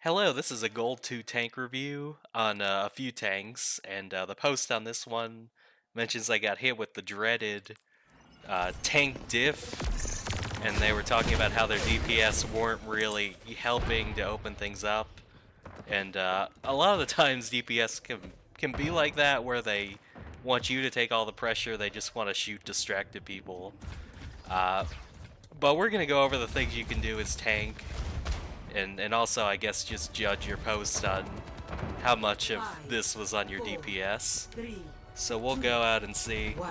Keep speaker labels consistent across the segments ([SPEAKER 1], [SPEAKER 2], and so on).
[SPEAKER 1] Hello, this is a Gold 2 tank review on a few tanks, and the post on this one mentions I got hit with the dreaded tank diff, and they were talking about how their DPS weren't really helping to open things up, and a lot of the times DPS can be like that, where they want you to take all the pressure, they just want to shoot distracted people. But we're going to go over the things you can do as tank, and also, I guess, just judge your post on how much of this was on your DPS. So we'll go out and see. No,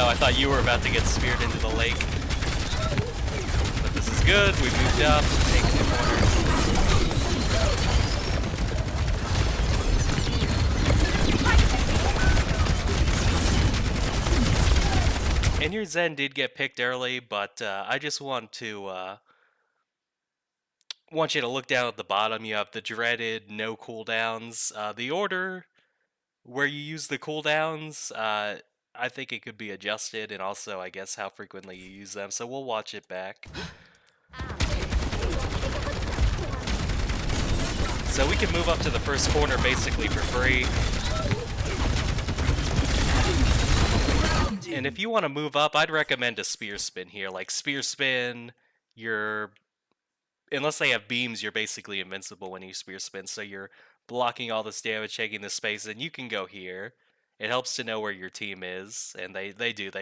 [SPEAKER 1] I thought you were about to get speared into the lake. But this is good. We moved up, taking the corner. And your Zen did get picked early, but I just want you to look down at the bottom. You have the dreaded no cooldowns. The order where you use the cooldowns, I think it could be adjusted, and also I guess how frequently you use them. So we'll watch it back. So we can move up to the first corner basically for free. And if you want to move up, I'd recommend a spear spin here. Like spear spin, unless they have beams, you're basically invincible when you spear spin. So you're blocking all this damage, taking this space, and you can go here. It helps to know where your team is, and they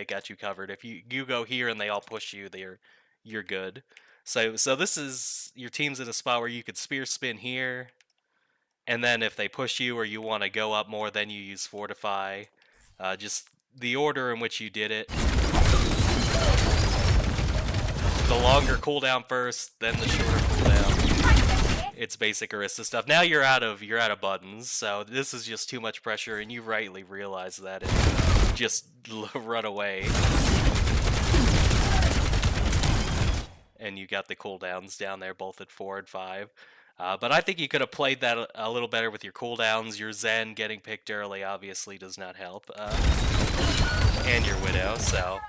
[SPEAKER 1] got you covered. If you go here and they all push you, you're good. So this is your team's in a spot where you could spear spin here, and then if they push you or you want to go up more, then you use fortify. Just the order in which you did it. The longer cooldown first, then the shorter cooldown. It's basic Orisa stuff. Now you're out of buttons, so this is just too much pressure, and you rightly realize that. Just run away. And you got the cooldowns down there, both at 4 and 5. But I think you could have played that a little better with your cooldowns. Your Zen getting picked early obviously does not help. And your Widow, so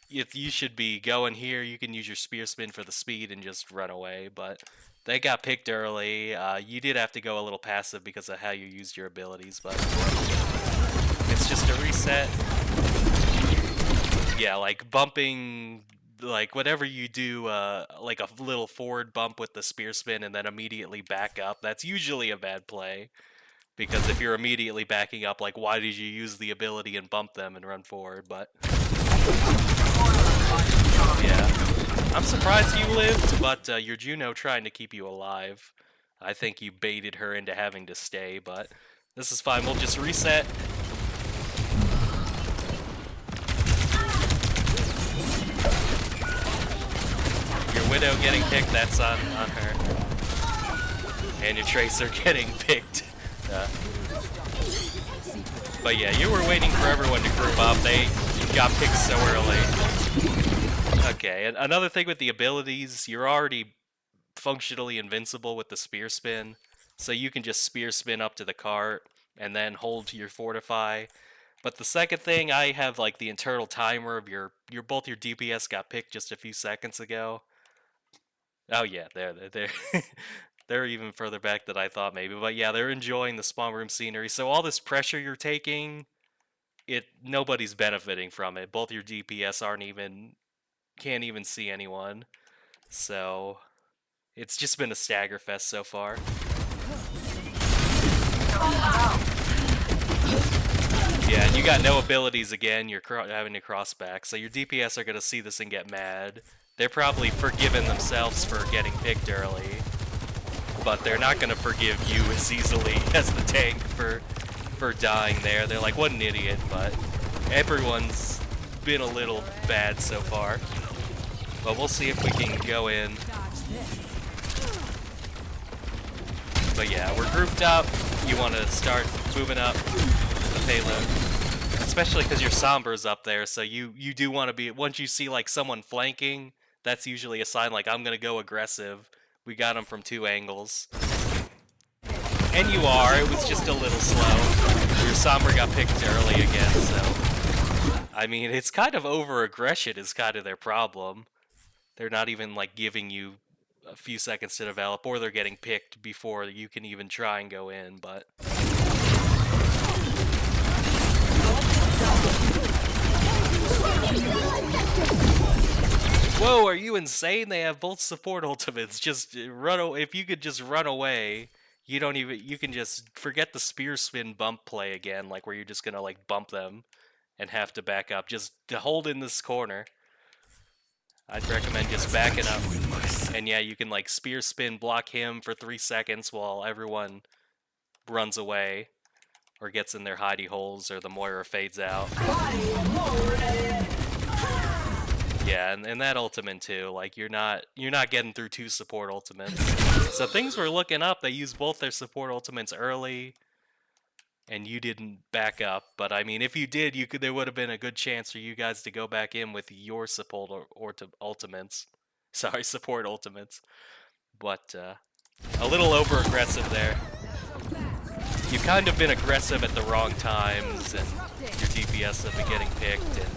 [SPEAKER 1] if you should be going here, you can use your spear spin for the speed and just run away, but they got picked early. You did have to go a little passive because of how you used your abilities, but it's just a reset. Yeah, like bumping, like whatever you do, like a little forward bump with the spear spin and then immediately back up, that's usually a bad play. Because if you're immediately backing up, like, why did you use the ability and bump them and run forward? But yeah, I'm surprised you lived, but your Juno trying to keep you alive. I think you baited her into having to stay, but this is fine. We'll just reset. Your Widow getting picked, that's on her. And your Tracer getting picked. But yeah, you were waiting for everyone to group up. They got picked so early. Okay, and another thing with the abilities, you're already functionally invincible with the spear spin. So you can just spear spin up to the cart and then hold your fortify. But the second thing, I have like the internal timer of both your DPS got picked just a few seconds ago. Oh yeah, they're they're even further back than I thought maybe. But yeah, they're enjoying the spawn room scenery. So all this pressure you're taking, nobody's benefiting from it. Both your DPS can't even see anyone. So it's just been a stagger fest so far. Yeah, and you got no abilities again. You're having to cross back. So your DPS are going to see this and get mad. They're probably forgiving themselves for getting picked early. But they're not going to forgive you as easily as the tank for dying there. They're like, what an idiot, but everyone's been a little bad so far. But we'll see if we can go in. But yeah, we're grouped up. You want to start moving up the payload. Especially because your Sombra's up there, so you do want to be, once you see like someone flanking, that's usually a sign like, I'm going to go aggressive. We got him from 2 angles. And you are, it was just a little slow. Your Sombra got picked early again, so I mean, it's kind of over-aggression is kind of their problem. They're not even, like, giving you a few seconds to develop, or they're getting picked before you can even try and go in, but... Whoa, are you insane? They have both support ultimates. Just if you could just run away, you can just forget the spear spin bump play again, like where you're just gonna like bump them and have to back up. Just to hold in this corner. I'd recommend just backing up. And yeah, you can like spear spin block him for 3 seconds while everyone runs away or gets in their hidey holes or the Moira fades out. Yeah, and that ultimate too, like you're not getting through 2 support ultimates. So things were looking up. They used both their support ultimates early, and you didn't back up. But I mean, if you did, there would have been a good chance for you guys to go back in with your support ultimates. Sorry, support ultimates. But a little over aggressive there. You've kind of been aggressive at the wrong times, and your DPS have been getting picked. And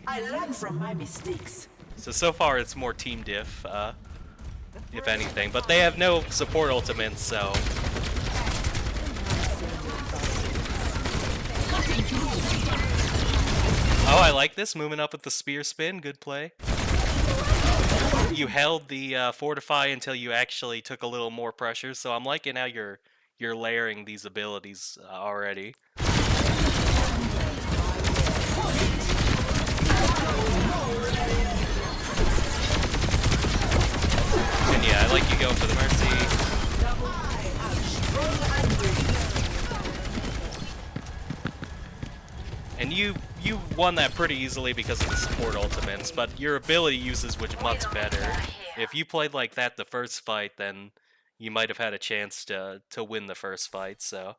[SPEAKER 2] I learn from my mistakes.
[SPEAKER 1] So far it's more team diff, if anything, but they have no support ultimates, so... Oh, I like this, moving up with the spear spin, good play. You held the fortify until you actually took a little more pressure, so I'm liking how you're layering these abilities already. And yeah, I like you going for the mercy. And you won that pretty easily because of the support ultimates, but your ability uses was much better. If you played like that the first fight, then you might have had a chance to win the first fight, so...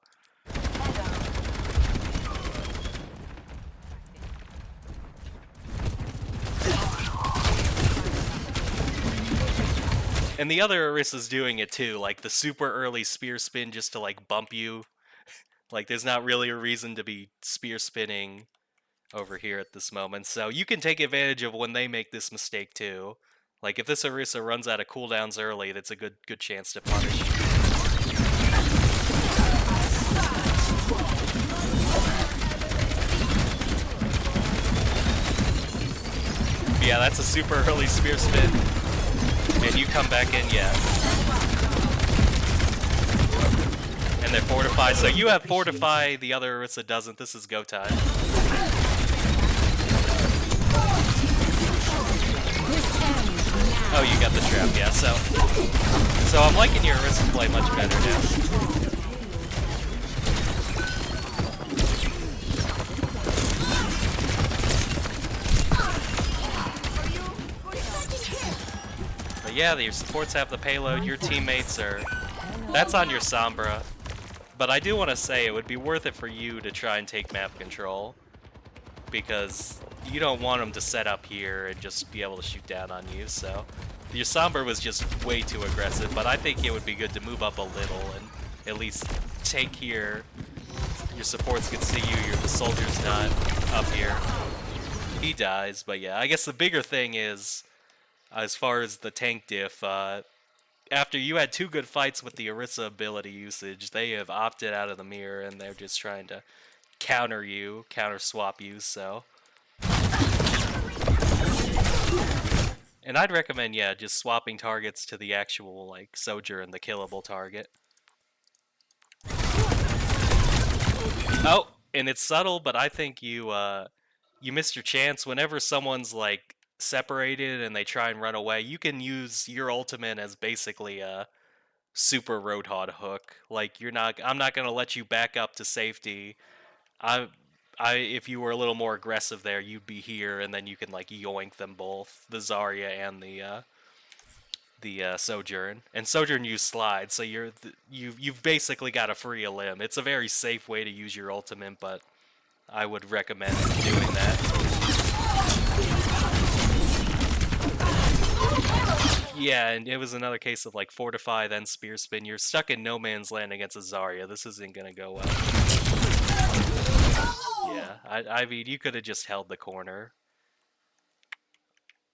[SPEAKER 1] And the other Orisa's doing it too, like the super early spear spin just to like bump you. Like there's not really a reason to be spear spinning over here at this moment. So you can take advantage of when they make this mistake too. Like if this Orisa runs out of cooldowns early, that's a good chance to punish. Yeah, that's a super early spear spin. And you come back in, yeah. And they're fortified, so you have fortify, the other Orisa doesn't. This is go time. Oh, you got the trap, yeah, so I'm liking your Orisa play much better now. Yeah, your supports have the payload, your teammates are... That's on your Sombra. But I do want to say it would be worth it for you to try and take map control. Because you don't want them to set up here and just be able to shoot down on you, so... Your Sombra was just way too aggressive, but I think it would be good to move up a little and at least take here. Your supports can see you, the soldier's not up here. He dies, but yeah, I guess the bigger thing is... As far as the tank diff, after you had 2 good fights with the Orisa ability usage, they have opted out of the mirror and they're just trying to counter swap you, so. And I'd recommend, yeah, just swapping targets to the actual, like, Sojourn, the killable target. Oh, and it's subtle, but I think you missed your chance. Whenever someone's, like, separated and they try and run away, you can use your ultimate as basically a super Roadhog hook. Like I'm not gonna let you back up to safety. If you were a little more aggressive there, you'd be here, and then you can like yoink them both, the Zarya and the Sojourn. And Sojourn use slide, so you've basically got a free limb. It's a very safe way to use your ultimate, but I would recommend doing that. Yeah, and it was another case of like fortify, then spear spin. You're stuck in no man's land against a Zarya. This isn't gonna go well. I mean, you could have just held the corner.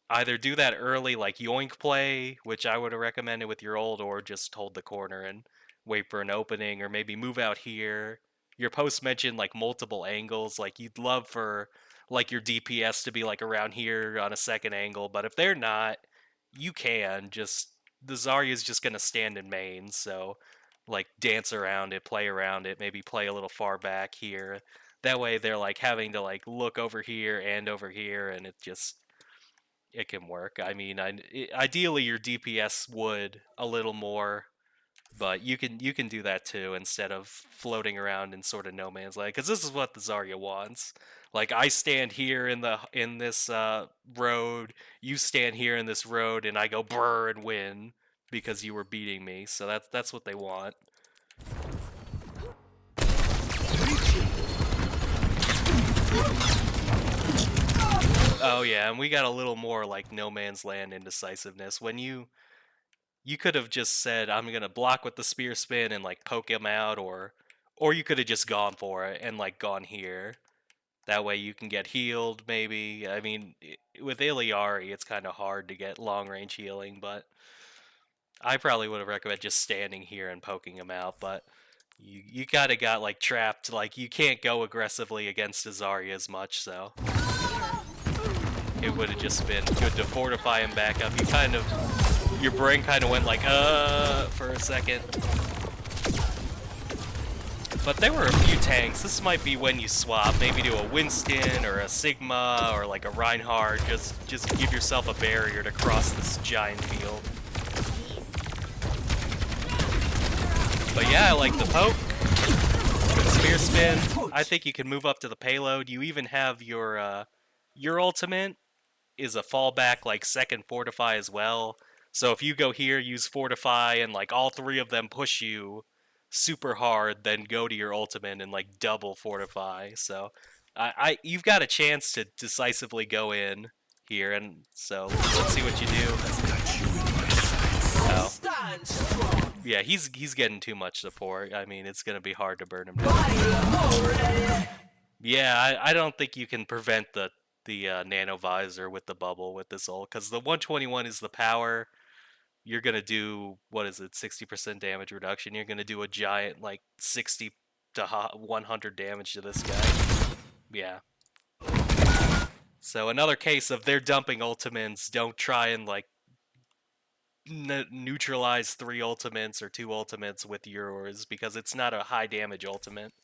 [SPEAKER 1] Either do that early, like yoink play, which I would have recommended with your ult, or just hold the corner and wait for an opening, or maybe move out here. Your post mentioned like multiple angles, like you'd love for like your DPS to be like around here on a second angle, but if they're not, you can just the Zarya's just gonna stand in main, so like dance around it, play around it, maybe play a little far back here. That way they're like having to like look over here and over here, and it can work. I mean, ideally your DPS would a little more, but you can do that too instead of floating around in sort of no man's land. Because this is what the Zarya wants. Like I stand here in this road, you stand here in this road, and I go brr and win because you were beating me. So that's what they want. Oh yeah, and we got a little more like no man's land indecisiveness. When you could have just said I'm gonna block with the spear spin and like poke him out, or you could have just gone for it and like gone here. That way you can get healed maybe. I mean, with Iliari it's kind of hard to get long range healing, but I probably would have recommended just standing here and poking him out, but you kind of got like trapped. Like you can't go aggressively against Zarya as much, so it would have just been good to fortify him back up. Your brain kind of went like, for a second. But there were a few tanks. This might be when you swap, maybe to a Winston or a Sigma or like a Reinhardt. Just give yourself a barrier to cross this giant field. But yeah, I like the poke. Good spear spin. I think you can move up to the payload. You even have your ultimate is a fallback like second fortify as well. So if you go here, use fortify, and like all three of them push you super hard, then go to your ultimate and like double fortify. So you've got a chance to decisively go in here, and so let's see what you do. Oh. Yeah, he's getting too much support. I mean, it's gonna be hard to burn him down. Yeah, I don't think you can prevent the nano visor with the bubble with this ult, because the 121 is the power. You're gonna do, what is it, 60% damage reduction. You're gonna do a giant like 60 to 100 damage to this guy. Yeah. So another case of they're dumping ultimates. Don't try and like neutralize 3 ultimates or 2 ultimates with yours, because it's not a high damage ultimate.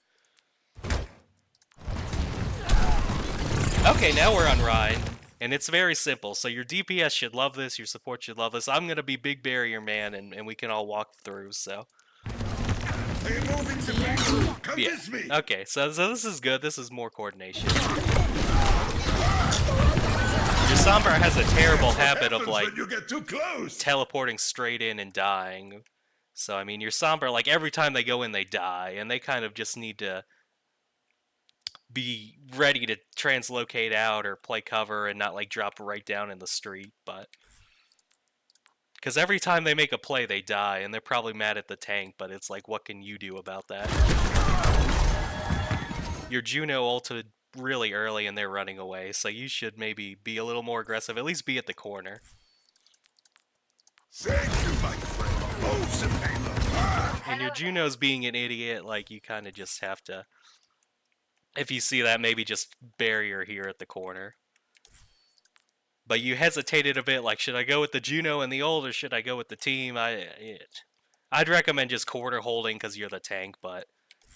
[SPEAKER 1] Okay, now we're on Rein, and it's very simple. So your DPS should love this, your support should love this. I'm gonna be big barrier man, and we can all walk through. So yeah. Okay, so this is good. This is more coordination. Your Sombra has a terrible habit of like teleporting straight in and dying. So I mean, your Sombra, like every time they go in, they die, and they kind of just need to be ready to translocate out or play cover and not like drop right down in the street. But because every time they make a play, they die, and they're probably mad at the tank. But it's like, what can you do about that? Your Juno ulted really early and they're running away, so you should maybe be a little more aggressive, at least be at the corner.
[SPEAKER 3] Thank you, my friend.
[SPEAKER 1] And your Juno's being an idiot, like you kind of just have to, if you see that, maybe just barrier here at the corner. But you hesitated a bit, like should I go with the Juno and the ult, or should I go with the team? I'd recommend just corner holding because you're the tank, but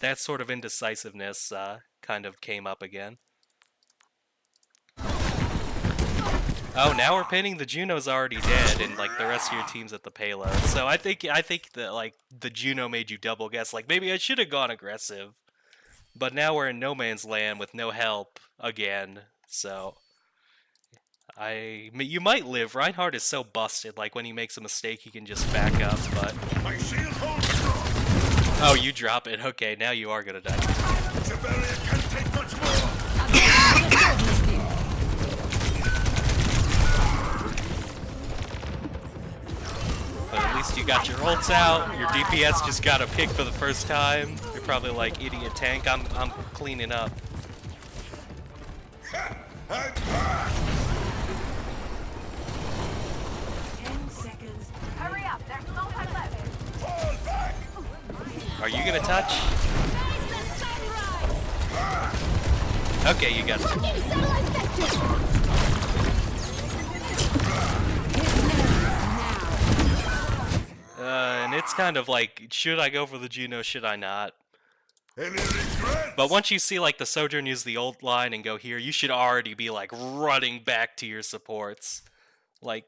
[SPEAKER 1] that sort of indecisiveness kind of came up again. Oh, now we're pinning. The Juno's already dead, and like the rest of your team's at the payload. So I think that like the Juno made you double guess. Like maybe I should have gone aggressive, but now we're in no man's land with no help again. So you might live. Reinhardt is so busted. Like when he makes a mistake, he can just back up. But
[SPEAKER 3] My shield holds strong.
[SPEAKER 1] oh, you drop it. Okay, now you are gonna die.
[SPEAKER 3] The barrier can't take much more.
[SPEAKER 1] But at least you got your ults out. Your DPS just got a pick for the first time. You're probably like, idiot tank, I'm cleaning up.
[SPEAKER 3] I'm back!
[SPEAKER 2] 10 seconds.
[SPEAKER 4] Hurry up, there's no time left.
[SPEAKER 3] Fall back!
[SPEAKER 1] Are you gonna touch? Okay, you got it. And it's kind of like, should I go for the Juno, should I not?
[SPEAKER 3] Any regrets?
[SPEAKER 1] But once you see like the Sojourn use the old line and go here, you should already be like running back to your supports. Like,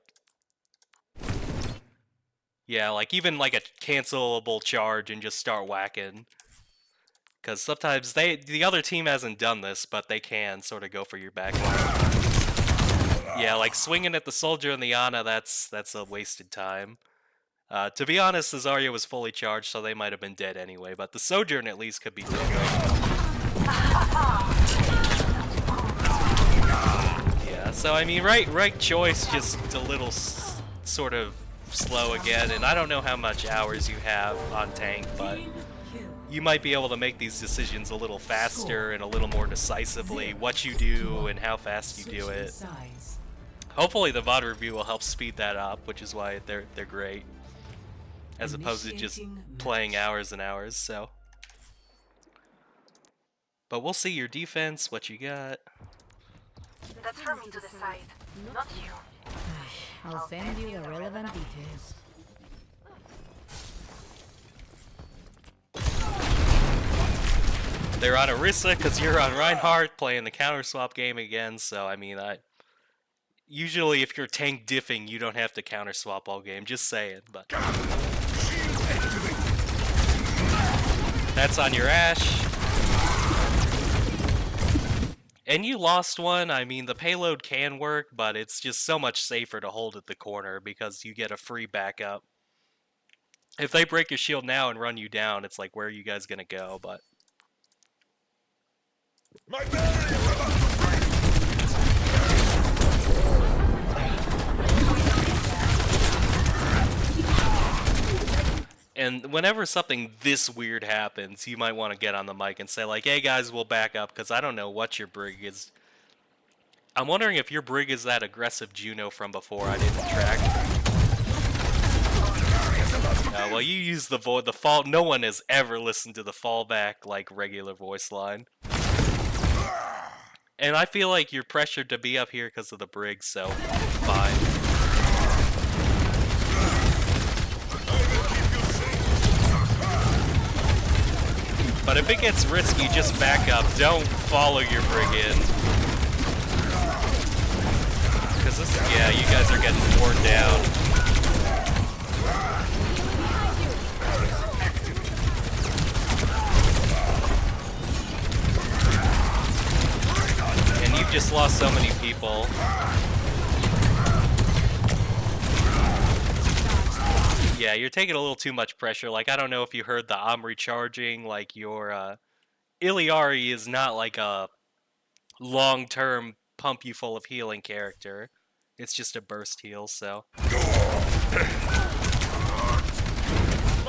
[SPEAKER 1] yeah, like even like a cancelable charge and just start whacking. Because sometimes the other team hasn't done this, but they can sort of go for your back line. Yeah, like swinging at the Soldier and the Ana, that's a wasted time. To be honest, the Zarya was fully charged, so they might have been dead anyway, but the Sojourn at least could be dead right now. Yeah, so I mean, right choice, just a little sort of slow again, and I don't know how much hours you have on tank, but you might be able to make these decisions a little faster and a little more decisively, what you do and how fast you do it. Hopefully the VOD review will help speed that up, which is why they're great. As opposed to just playing hours and hours, so. But we'll see your defense, what you got.
[SPEAKER 4] That's for me to decide, not you.
[SPEAKER 5] I'll send you the relevant details.
[SPEAKER 1] They're on Orisa because you're on Reinhardt playing the counter swap game again, so I mean, usually if you're tank diffing, you don't have to counter swap all game, just saying, but. That's on your Ashe. And you lost one. I mean, the payload can work, but it's just so much safer to hold at the corner because you get a free backup. If they break your shield now and run you down, it's like, where are you guys gonna go? But
[SPEAKER 3] My barrier is about to break!
[SPEAKER 1] and whenever something this weird happens, you might want to get on the mic and say like, hey guys, we'll back up because I don't know what your brig is. I'm wondering if your brig is that aggressive Juno from before I didn't track. Well, you use the fall. No one has ever listened to the fallback like regular voice line. And I feel like you're pressured to be up here because of the brig, so fine. But if it gets risky, just back up. Don't follow your brig in. Because this, yeah, you guys are getting worn down. And you've just lost so many people. Yeah, you're taking a little too much pressure. Like, I don't know if you heard the Omri charging. Like, your Iliari is not like a long-term pump you full of healing character. It's just a burst heal, so.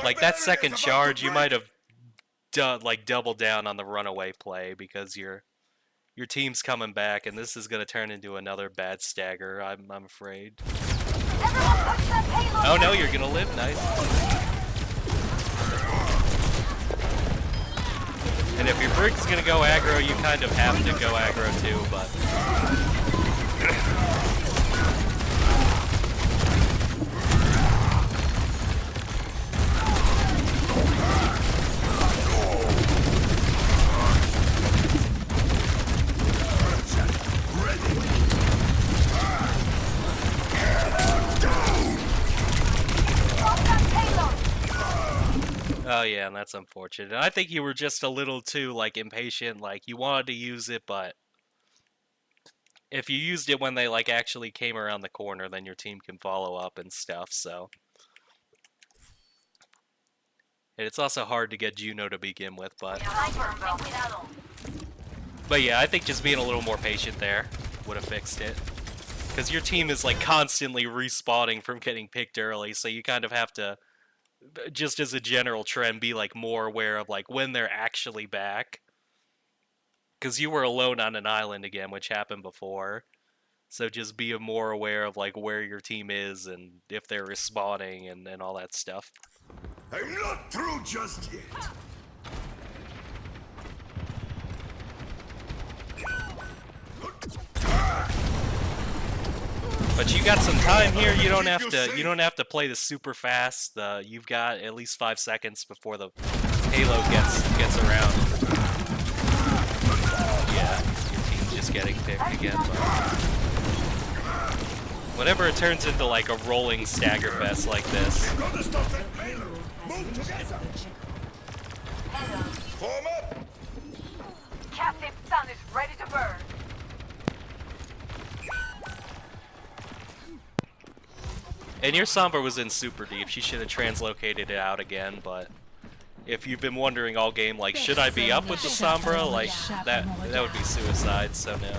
[SPEAKER 1] Like, that second charge, you might have doubled down on the runaway play because your team's coming back, and this is going to turn into another bad stagger, I'm afraid. Oh no, you're gonna live, nice. And if your brig's gonna go aggro, you kind of have to go aggro too, but. Oh yeah, and that's unfortunate. I think you were just a little too like impatient, like you wanted to use it, but if you used it when they like actually came around the corner, then your team can follow up and stuff, so. And it's also hard to get Juno to begin with, but yeah, I think just being a little more patient there would have fixed it. Because your team is like constantly respawning from getting picked early, so you kind of have to, just as a general trend, be like more aware of like when they're actually back. because you were alone on an island again, which happened before. So just be more aware of like where your team is and if they're respawning and all that stuff.
[SPEAKER 3] I'm not through just yet.
[SPEAKER 1] But you got some time here. You don't have to play this super fast. You've got at least 5 seconds before the Halo gets around. Yeah, your team's just getting picked again. But whenever it turns into like a rolling stagger fest like this,
[SPEAKER 3] Gotta stop that payload. Move together. Form up.
[SPEAKER 4] Captain Sun is ready to burn.
[SPEAKER 1] and your Sombra was in super deep. She should have translocated it out again, but if you've been wondering all game, like, should I be up with the Sombra? Like, that would be suicide, so no.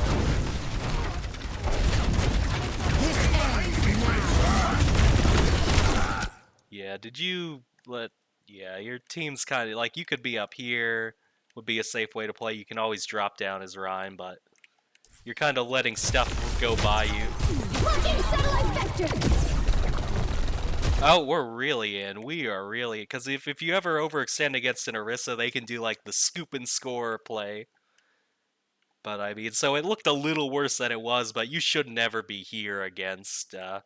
[SPEAKER 1] Yeah, did you let... Yeah, your team's kind of... Like, you could be up here, would be a safe way to play. You can always drop down as Rein, but you're kind of letting stuff go by you. Oh, we're really in. We are really... Because if you ever overextend against an Orisa, they can do, like, the scoop and score play. But, I mean, so it looked a little worse than it was, but you should never be here against the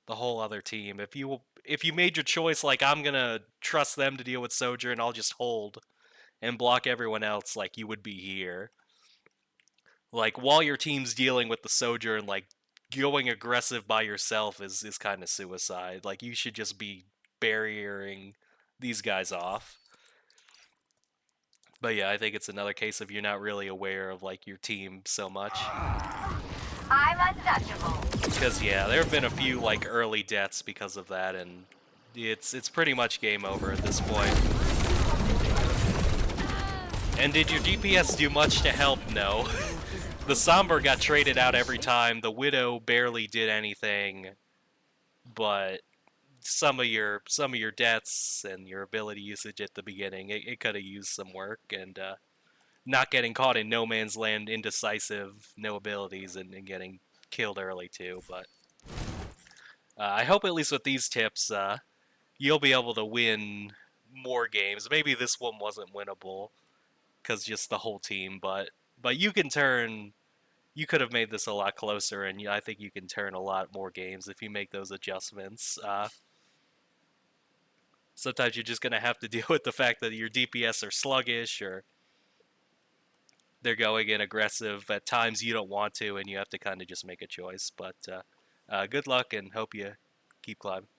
[SPEAKER 1] whole other team. If you made your choice, like, I'm gonna trust them to deal with Sojourn, I'll just hold and block everyone else, like, you would be here. Like, while your team's dealing with the Sojourn, like, going aggressive by yourself is kind of suicide. Like, you should just be barriering these guys off. But yeah, I think it's another case of you're not really aware of, like, your team so much.
[SPEAKER 4] I'm untouchable.
[SPEAKER 1] Because, yeah, there have been a few, like, early deaths because of that, and it's pretty much game over at this point. And did your DPS do much to help? No. The Sombra got traded out every time, the Widow barely did anything, but some of your deaths and your ability usage at the beginning, it could have used some work, and not getting caught in no man's land, indecisive, no abilities, and getting killed early too. But I hope at least with these tips, you'll be able to win more games. Maybe this one wasn't winnable because just the whole team, but you can turn. You could have made this a lot closer, and I think you can turn a lot more games if you make those adjustments. Sometimes you're just going to have to deal with the fact that your DPS are sluggish, or they're going in aggressive. At times you don't want to, and you have to kind of just make a choice. But good luck, and hope you keep climbing.